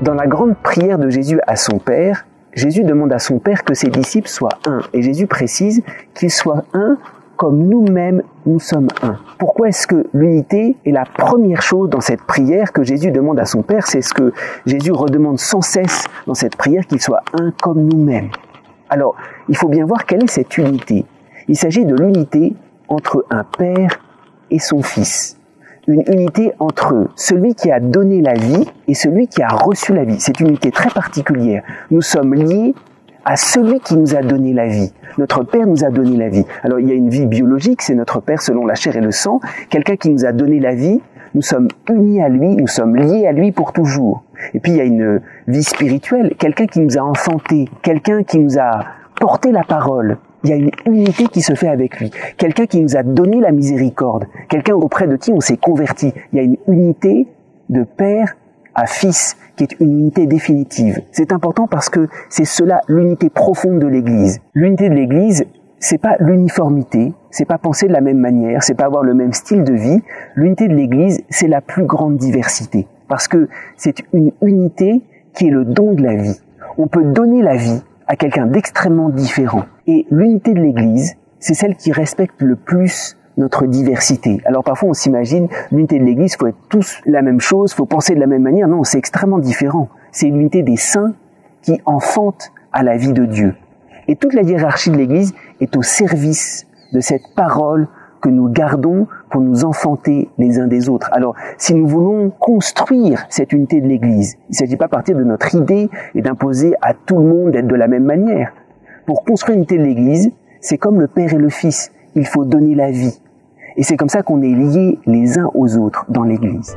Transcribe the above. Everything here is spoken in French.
Dans la grande prière de Jésus à son Père, Jésus demande à son Père que ses disciples soient un. Et Jésus précise qu'ils soient un comme nous-mêmes, nous sommes un. Pourquoi est-ce que l'unité est la première chose dans cette prière que Jésus demande à son Père? C'est ce que Jésus redemande sans cesse dans cette prière, qu'ils soient un comme nous-mêmes. Alors, il faut bien voir quelle est cette unité. Il s'agit de l'unité entre un Père et son Fils. Une unité entre celui qui a donné la vie et celui qui a reçu la vie. C'est une unité très particulière. Nous sommes liés à celui qui nous a donné la vie. Notre Père nous a donné la vie. Alors il y a une vie biologique, c'est notre Père selon la chair et le sang. Quelqu'un qui nous a donné la vie, nous sommes unis à lui, nous sommes liés à lui pour toujours. Et puis il y a une vie spirituelle, quelqu'un qui nous a enfantés, quelqu'un qui nous a porté la parole. Il y a une unité qui se fait avec lui. Quelqu'un qui nous a donné la miséricorde, quelqu'un auprès de qui on s'est converti. Il y a une unité de Père à Fils, qui est une unité définitive. C'est important parce que c'est cela, l'unité profonde de l'Église. L'unité de l'Église, c'est pas l'uniformité, c'est pas penser de la même manière, c'est pas avoir le même style de vie. L'unité de l'Église, c'est la plus grande diversité. Parce que c'est une unité qui est le don de la vie. On peut donner la vie à quelqu'un d'extrêmement différent. Et l'unité de l'Église, c'est celle qui respecte le plus notre diversité. Alors parfois on s'imagine, l'unité de l'Église, il faut être tous la même chose, il faut penser de la même manière. Non, c'est extrêmement différent. C'est l'unité des saints qui enfantent à la vie de Dieu. Et toute la hiérarchie de l'Église est au service de cette parole que nous gardons pour nous enfanter les uns des autres. Alors, si nous voulons construire cette unité de l'Église, il ne s'agit pas de partir de notre idée et d'imposer à tout le monde d'être de la même manière. Pour construire l'unité de l'Église, c'est comme le Père et le Fils. Il faut donner la vie. Et c'est comme ça qu'on est liés les uns aux autres dans l'Église.